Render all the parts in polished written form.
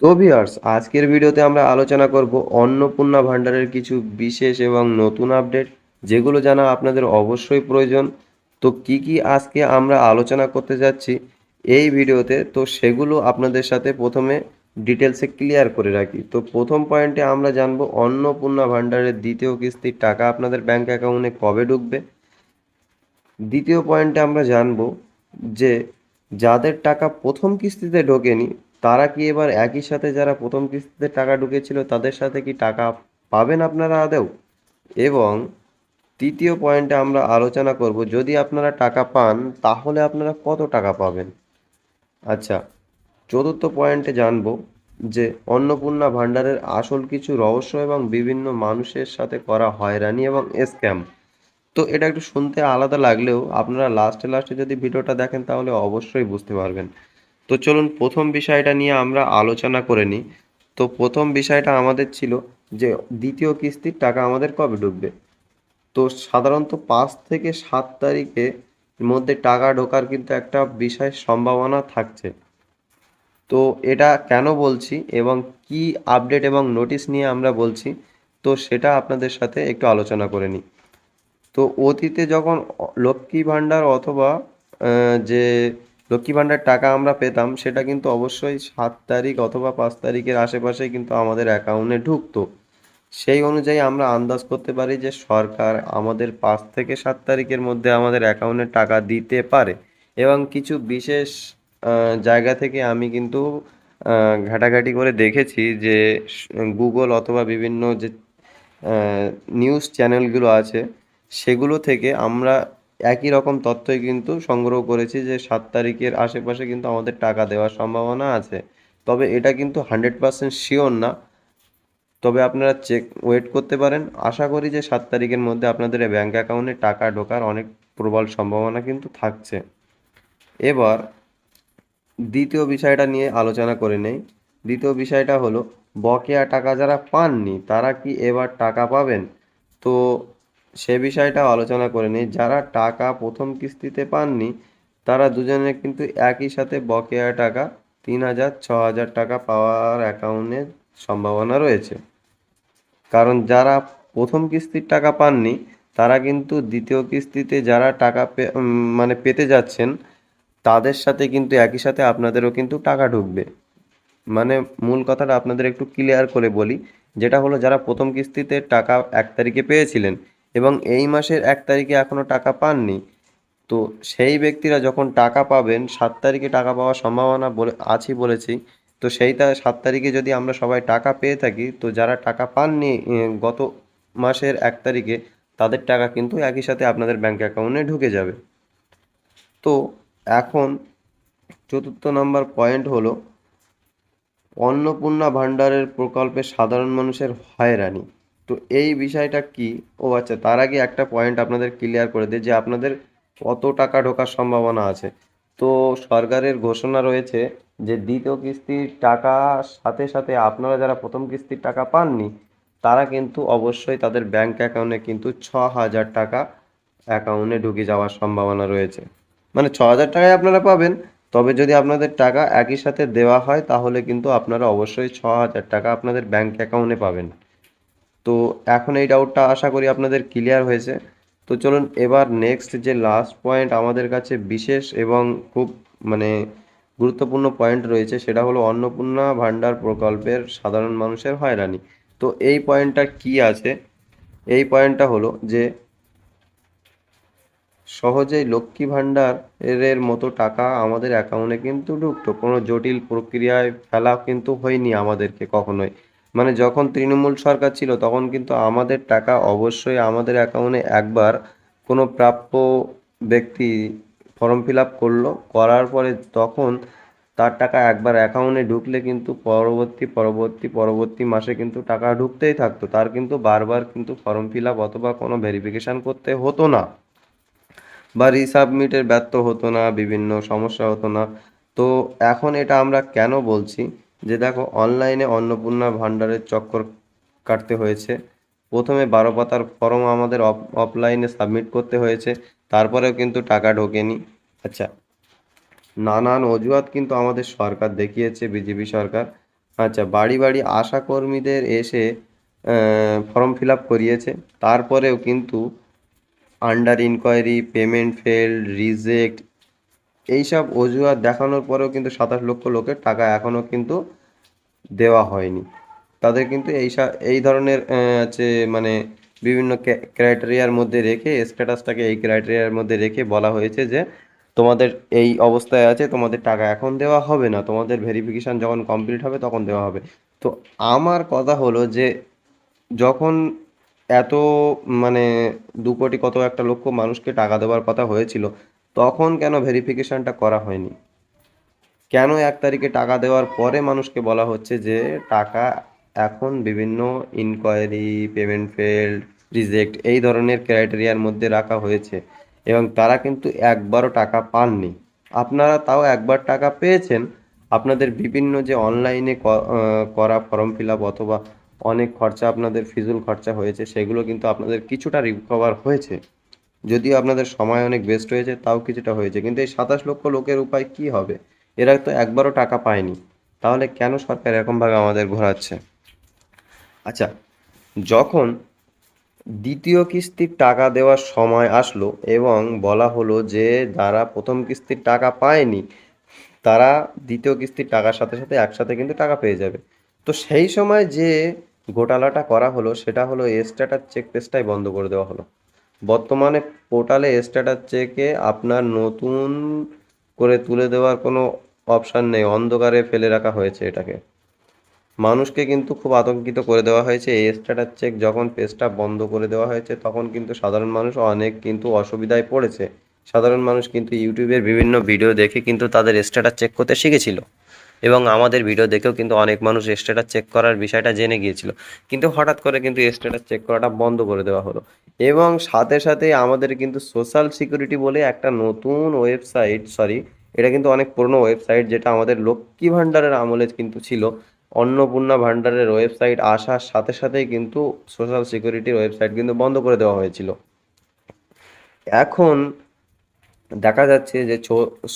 তো ভিউয়ার্স, আজকের ভিডিওতে আমরা আলোচনা করব অন্নপূর্ণা ভান্ডারের কিছু বিশেষ এবং নতুন আপডেট, যেগুলো জানা আপনাদের অবশ্যই প্রয়োজন। তো কি কি আজকে আমরা আলোচনা করতে যাচ্ছি এই ভিডিওতে, তো সেগুলো আপনাদের সাথে প্রথমে ডিটেলসে ক্লিয়ার করে রাখি। তো প্রথম পয়েন্টে আমরা জানবো অন্নপূর্ণা ভান্ডারের দ্বিতীয় কিস্তির টাকা আপনাদের ব্যাংক অ্যাকাউন্টে কবে ঢুকবে। দ্বিতীয় পয়েন্টে আমরা জানবো যে যাদের টাকা প্রথম কিস্তিতে ঢোকেনি, তারা কি এবার একই সাথে যারা প্রথম কিস্তিতে টাকা ঢুকেছিল তাদের সাথে কি টাকা পাবেন আপনারা আদৌ। এবং তৃতীয় পয়েন্টে আমরা আলোচনা করব যদি আপনারা টাকা পান তাহলে আপনারা কত টাকা পাবেন। আচ্ছা, চতুর্থ পয়েন্টে জানবো যে অন্নপূর্ণা ভান্ডারের আসল কিছু রহস্য এবং বিভিন্ন মানুষের সাথে করা হয়রানি এবং স্ক্যাম। তো এটা একটু শুনতে আলাদা লাগলেও আপনারা লাস্টে যদি ভিডিওটা দেখেন তাহলে অবশ্যই বুঝতে পারবেন। তো চলুন প্রথম বিষয়টা নিয়ে আমরা আলোচনা করে নিই। তো প্রথম বিষয়টা আমাদের ছিল যে দ্বিতীয় কিস্তির টাকা আমাদের কবে ঢুকবে। তো সাধারণত 5 থেকে 7 তারিখের মধ্যে টাকা ঢোকার কিন্তু একটা বিশেষ সম্ভাবনা থাকছে। তো এটা কেন বলছি এবং কি আপডেট এবং নোটিশ নিয়ে আমরা বলছি, তো সেটা আপনাদের সাথে একটু আলোচনা করে নিই। তো অতীতে যখন লক্ষ্মী ভাণ্ডার অথবা যে লক্ষ্মী ভাণ্ডার টাকা আমরা পেতাম সেটা কিন্তু অবশ্যই 7 তারিখ অথবা 5 তারিখের আশেপাশে কিন্তু আমাদের অ্যাকাউন্টে ঢুকতো। সেই অনুযায়ী আমরা আন্দাজ করতে পারি যে সরকার আমাদের 5 থেকে 7 তারিখের মধ্যে আমাদের অ্যাকাউন্টে টাকা দিতে পারে। এবং কিছু বিশেষ জায়গা থেকে আমি কিন্তু ঘাটাঘাটি করে দেখেছি যে গুগল অথবা বিভিন্ন যে নিউজ চ্যানেলগুলো আছে সেগুলো থেকে আমরা একই রকম তথ্যই কিন্তু সংগ্রহ করেছি যে 7 তারিখের আশেপাশে কিন্তু আমাদের টাকা দেওয়ার সম্ভাবনা আছে। তবে এটা কিন্তু 100% শিওর না, তবে আপনারা ওয়েট করতে পারেন। আশা করি যে 7 তারিখের মধ্যে আপনাদের ব্যাংক অ্যাকাউন্টে টাকা ঢোকার অনেক প্রবল সম্ভাবনা কিন্তু থাকছে। এবার দ্বিতীয় বিষয়টা নিয়ে আলোচনা করে নেই। দ্বিতীয় বিষয়টা হলো বকেয়া টাকা যারা পাননি তারা কি এবার টাকা পাবেন। তো সে বিষয়টা আলোচনা করে নিই। যারা টাকা প্রথম কিস্তিতে পাননি তারা দুজনে কিন্তু একই সাথে বকেয়া টাকা 3,000 6,000 টাকা পাওয়ার অ্যাকাউন্টের সম্ভাবনা রয়েছে। কারণ যারা প্রথম কিস্তির টাকা পাননি তারা কিন্তু দ্বিতীয় কিস্তিতে যারা টাকা মানে পেতে যাচ্ছেন তাদের সাথে কিন্তু একই সাথে আপনাদেরও কিন্তু টাকা ঢুকবে। মানে মূল কথাটা আপনাদের একটু ক্লিয়ার করে বলি, যেটা হলো যারা প্রথম কিস্তিতে টাকা 1 তারিখে পেয়েছিলেন এবং এই মাসের 1 তারিখে এখনও টাকা পাননি, তো সেই ব্যক্তিরা যখন টাকা পাবেন 7 তারিখে টাকা পাওয়ার সম্ভাবনা আছি বলেছি। তো সেইটা 7 তারিখে যদি আমরা সবাই টাকা পেয়ে থাকি, তো যারা টাকা পাননি গত মাসের 1 তারিখে তাদের টাকা কিন্তু একই সাথে আপনাদের ব্যাংক অ্যাকাউন্টে ঢুকে যাবে। তো এখন চতুর্থ নম্বর পয়েন্ট হলো অন্নপূর্ণা ভাণ্ডারের প্রকল্পে সাধারণ মানুষের হয়রানি। তো এই বিষয়টা কি? ও আচ্ছা, তার আগে একটা পয়েন্ট আপনাদের ক্লিয়ার করে দিই যে আপনাদের কত টাকা ঢোকার সম্ভাবনা আছে। তো সরকারের ঘোষণা রয়েছে যে দ্বিতীয় কিস্তির টাকা সাথে সাথে আপনারা যারা প্রথম কিস্তির টাকা পাননি তারা কিন্তু অবশ্যই তাদের ব্যাংক অ্যাকাউন্টে কিন্তু 6,000 টাকা অ্যাকাউন্টে ঢুকে যাওয়ার সম্ভাবনা রয়েছে। মানে 6,000 টাকায় আপনারা পাবেন। তবে যদি আপনাদের টাকা একই সাথে দেওয়া হয় তাহলে কিন্তু আপনারা অবশ্যই 6,000 টাকা আপনাদের ব্যাংক অ্যাকাউন্টে পাবেন। তো এখন এই ডাউটটা আশা করি আপনাদের ক্লিয়ার হয়েছে। তো চলুন এবার নেক্সট যে লাস্ট পয়েন্ট আমাদের কাছে বিশেষ এবং খুব মানে গুরুত্বপূর্ণ পয়েন্ট রয়েছে সেটা হলো অন্নপূর্ণা ভাণ্ডার প্রকল্পের সাধারণ মানুষের হয়রানি। তো এই পয়েন্টটা কি আছে? এই পয়েন্টটা হলো যে সহজেই লক্ষ্মী ভাণ্ডার এর মতো টাকা আমাদের অ্যাকাউন্টে কিন্তু ঢুকতো, কোনো জটিল প্রক্রিয়ায় ফেলা কিন্তু হয়নি আমাদেরকে কখনোই। মানে যখন তৃণমূল সরকার ছিল তখন কিন্তু আমাদের টাকা অবশ্যই আমাদের অ্যাকাউন্টে একবার কোনো প্রাপ্য ব্যক্তি ফর্ম ফিল আপ করলো, করার পরে তখন তার টাকা একবার অ্যাকাউন্টে ঢুকলে কিন্তু পরবর্তী মাসে কিন্তু টাকা ঢুকতেই থাকতো, তার কিন্তু বারবার কিন্তু ফর্ম ফিল আপ অথবা কোনো ভেরিফিকেশান করতে হতো না বা রিসাবমিটের ব্যর্থ হতো না, বিভিন্ন সমস্যা হতো না। তো এখন এটা আমরা কেন বলছি যে দেখো অনলাইনে অন্নপূর্ণা ভাণ্ডারের চক্কর কাটতে হয়েছে। প্রথমে 12 পাতার ফর্ম আমাদের অফলাইনে সাবমিট করতে হয়েছে, তারপরেও কিন্তু টাকা ঢোকেনি। আচ্ছা, নানান অজুহাত কিন্তু আমাদের সরকার দেখিয়েছে, বিজেপি সরকার। আচ্ছা, বাড়ি বাড়ি আশা কর্মীদের এসে ফর্ম ফিল আপ করিয়েছে, তারপরেও কিন্তু under inquiry, payment failed, reject এইসব অজুহাত দেখানোর পরেও কিন্তু 27 লক্ষ লোকের টাকা এখনও কিন্তু দেওয়া হয়নি। তাদের কিন্তু এই ধরনের হচ্ছে মানে বিভিন্ন ক্রাইটেরিয়ার মধ্যে রেখে, স্ট্যাটাসটাকে এই ক্রাইটেরিয়ার মধ্যে রেখে বলা হয়েছে যে তোমাদের এই অবস্থায় আছে, তোমাদের টাকা এখন দেওয়া হবে না, তোমাদের ভেরিফিকেশান যখন কমপ্লিট হবে তখন দেওয়া হবে। তো আমার কথা হলো যে যখন এত মানে 2 কোটি কত একটা লক্ষ মানুষকে টাকা দেওয়ার কথা হয়েছিল, তখন কেন ভেরিফিকেশানটা করা হয়নি? কেন 1 তারিখে টাকা দেওয়ার পরে মানুষকে বলা হচ্ছে যে টাকা এখন বিভিন্ন ইনকোয়ারি, পেমেন্ট ফেলড, রিজেক্ট এই ধরনের ক্রাইটেরিয়ার মধ্যে রাখা হয়েছে এবং তারা কিন্তু একবারও টাকা পাননি। আপনারা তাও একবার টাকা পেয়েছেন। আপনাদের বিভিন্ন যে অনলাইনে করা ফর্ম ফিল আপ অথবা অনেক খরচা, আপনাদের ফিজুল খরচা হয়েছে, সেগুলো কিন্তু আপনাদের কিছুটা রিকভার হয়েছে। যদিও আপনাদের সময় অনেক ওয়েস্ট হয়েছে, তাও কিছুটা হয়েছে। কিন্তু এই 27 লক্ষ লোকের উপায় কি হবে? এরা তো একবারও টাকা পায়নি। তাহলে কেন সরকার এরকমভাবে আমাদের ঘোরাচ্ছে? আচ্ছা, যখন দ্বিতীয় কিস্তির টাকা দেওয়ার সময় আসলো এবং বলা হলো যে যারা প্রথম কিস্তির টাকা পায়নি তারা দ্বিতীয় কিস্তির টাকার সাথে সাথে একসাথে কিন্তু টাকা পেয়ে যাবে। তো সেই সময় যে ঘোটালাটা করা হলো সেটা হলো স্ট্যাটাস চেক পেজটাই বন্ধ করে দেওয়া হলো। বর্তমানে পোর্টালে স্ট্যাটাস চেকে আপনার নতুন করে তুলে দেওয়ার কোনো অপশান নেই, অন্ধকারে ফেলে রাখা হয়েছে এটাকে। মানুষকে কিন্তু খুব আতঙ্কিত করে দেওয়া হয়েছে। এই স্ট্যাটাস চেক যখন পেজটা বন্ধ করে দেওয়া হয়েছে তখন কিন্তু সাধারণ মানুষ অনেক কিন্তু অসুবিধায় পড়েছে। সাধারণ মানুষ কিন্তু ইউটিউবের বিভিন্ন ভিডিও দেখে কিন্তু তাদের স্ট্যাটাস চেক করতে শিখেছিল এবং আমাদের ভিডিও দেখেও কিন্তু অনেক মানুষ স্ট্যাটাস চেক করার বিষয়টা জেনে গিয়েছিল। কিন্তু হঠাৎ করে কিন্তু স্ট্যাটাস চেক করাটা বন্ধ করে দেওয়া হলো এবং সাথে সাথে আমাদের কিন্তু সোশ্যাল সিকিউরিটি বলে একটা নতুন ওয়েবসাইট, সরি, এটা কিন্তু অনেক পুরনো ওয়েবসাইট, যেটা আমাদের লক্ষ্মী ভাণ্ডারের আমলে কিন্তু ছিল। অন্নপূর্ণা ভাণ্ডারের ওয়েবসাইট আসার সাথে সাথেই কিন্তু সোশ্যাল সিকিউরিটির ওয়েবসাইট কিন্তু বন্ধ করে দেওয়া হয়েছিল। এখন দেখা যাচ্ছে যে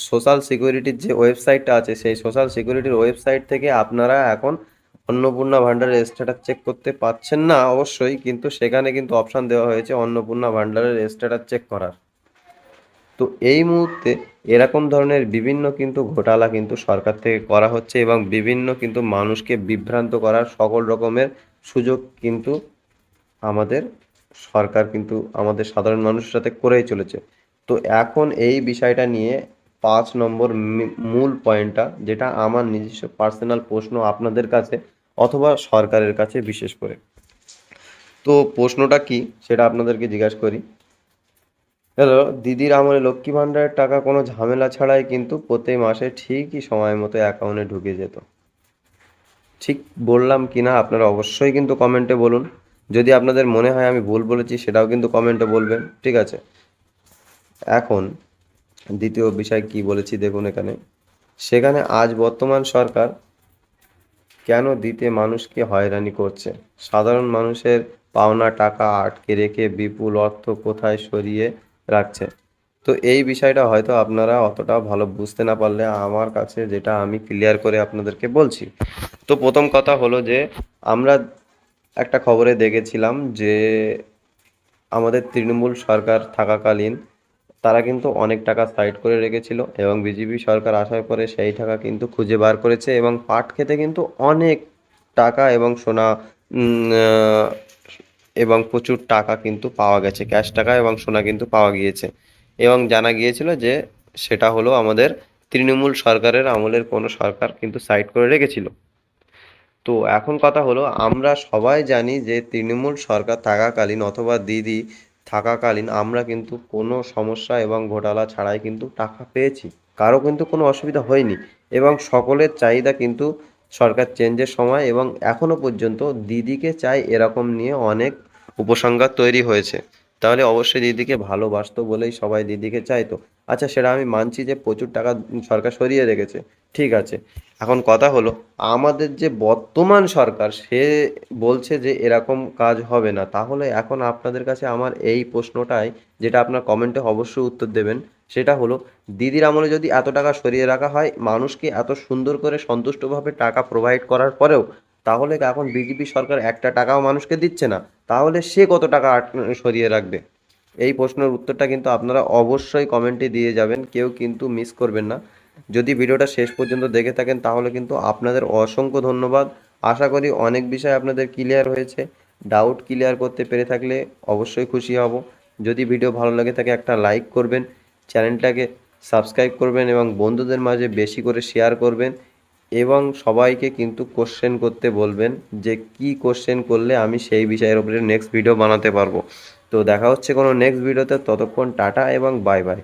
সোশ্যাল সিকিউরিটির যে ওয়েবসাইটটা আছে সেই সোশ্যাল সিকিউরিটির ওয়েবসাইট থেকে আপনারা এখন অন্নপূর্ণা ভাণ্ডারের স্ট্যাটাস চেক করতে পাচ্ছেন না অবশ্যই, কিন্তু সেখানে কিন্তু অপশান দেওয়া হয়েছে অন্নপূর্ণা ভাণ্ডারের স্ট্যাটাস চেক করার। তো এই মুহূর্তে এরকম ধরনের বিভিন্ন কিন্তু ঘোটালা কিন্তু সরকার থেকে করা হচ্ছে এবং বিভিন্ন কিন্তু মানুষকে বিভ্রান্ত করার সকল রকমের সুযোগ কিন্তু আমাদের সরকার কিন্তু আমাদের সাধারণ মানুষের সাথে করেই চলেছে। তো এখন এই বিষয়টা নিয়ে 5 নম্বর মূল পয়েন্টটা, যেটা আমার নিজস্ব পার্সোনাল প্রশ্ন আপনাদের কাছে অথবা সরকারের কাছে বিশেষ করে। তো প্রশ্নটা কি সেটা আপনাদেরকে জিজ্ঞাসা করি। হ্যালো, দিদির আমলে লক্ষ্মী ভাণ্ডারের টাকা কোনো ঝামেলা ছাড়াই কিন্তু প্রতি মাসে ঠিকই সময় মতো অ্যাকাউন্টে ঢুকে যেত। ঠিক বললাম কি না আপনারা অবশ্যই কিন্তু কমেন্টে বলুন। যদি আপনাদের মনে হয় আমি ভুল বলেছি সেটাও কিন্তু কমেন্টে বলবেন, ঠিক আছে? এখন দ্বিতীয় বিষয় কি বলেছি দেখুন এখানে। সেখানে আজ বর্তমান সরকার কেন দিতে মানুষকে হয়রানি করছে? সাধারণ মানুষের পাওনা টাকা আটকে রেখে বিপুল অর্থ কোথায় সরিয়ে রাখছে? তো এই বিষয়টা হয়তো আপনারা অতটা ভালো বুঝতে না পারলে আমার কাছে যেটা আমি ক্লিয়ার করে আপনাদেরকে বলছি। তো প্রথম কথা হলো যে আমরা একটা খবরে দেখেছিলাম যে আমাদের তৃণমূল সরকার থাকাকালীন তারা কিন্তু অনেক টাকা সাইড করে রেখেছিল এবং বিজেপি সরকার আসার পরে সেই টাকা কিন্তু খুঁজে বার করেছে এবং পাট খেতে কিন্তু অনেক টাকা এবং সোনা এবং প্রচুর টাকা কিন্তু পাওয়া গেছে, ক্যাশ টাকা এবং সোনা কিন্তু পাওয়া গিয়েছে এবং জানা গিয়েছিল যে সেটা হলো আমাদের তৃণমূল সরকারের আমলের কোনো সরকার কিন্তু সাইড করে রেখেছিল। তো এখন কথা হলো আমরা সবাই জানি যে তৃণমূল সরকার থাকাকালীন অথবা দিদি থাকাকালীন আমরা কিন্তু কোনো সমস্যা এবং ঘোটালা ছাড়াই কিন্তু টাকা পেয়েছি, কারো কিন্তু কোনো অসুবিধা হয়নি এবং সকলের চাহিদা কিন্তু সরকার চেঞ্জের সময় এবং এখনও পর্যন্ত দিদিকে চাই এরকম নিয়ে অনেক উপসংহার তৈরি হয়েছে। তাহলে অবশ্যই দিদিকে ভালোবাসতো বলেই সবাই দিদিকে চাইতো। আচ্ছা, সেটা আমি মানছি যে প্রচুর টাকা সরকার সরিয়ে রেখেছে, ঠিক আছে। এখন কথা হলো আমাদের যে বর্তমান সরকার সে বলছে যে এরকম কাজ হবে না। তাহলে এখন আপনাদের কাছে আমার এই প্রশ্নটাই, যেটা আপনার কমেন্টে অবশ্যই উত্তর দেবেন, সেটা হলো দিদির আমলে যদি এত টাকা সরিয়ে রাখা হয় মানুষকে এত সুন্দর করে সন্তুষ্টভাবে টাকা প্রোভাইড করার পরেও, তাহলে এখন বিজেপি সরকার একটা টাকাও মানুষকে দিচ্ছে না, তাহলে সে কত টাকা সরিয়ে রাখবে? এই প্রশ্নের উত্তরটা কিন্তু আপনারা অবশ্যই কমেন্টে দিয়ে যাবেন, কেউ কিন্তু মিস করবেন না। যদি ভিডিওটা শেষ পর্যন্ত দেখে থাকেন তাহলে কিন্তু আপনাদের অসংখ্য ধন্যবাদ। আশা করি অনেক বিষয় আপনাদের ক্লিয়ার হয়েছে। ডাউট ক্লিয়ার করতে পেরে থাকলে অবশ্যই খুশি হব। যদি ভিডিও ভালো লাগে থাকে একটা লাইক করবেন, চ্যানেলটাকে সাবস্ক্রাইব করবেন এবং বন্ধুদের মাঝে বেশি করে শেয়ার করবেন এবং সবাইকে কিন্তু কোশ্চেন করতে বলবেন যে কি কোশ্চেন করলে আমি সেই বিষয়ের উপরে নেক্সট ভিডিও বানাতে পারবো। তো দেখা হচ্ছে কোনো নেক্সট ভিডিওতে, ততক্ষণ টাটা এবং বাই বাই।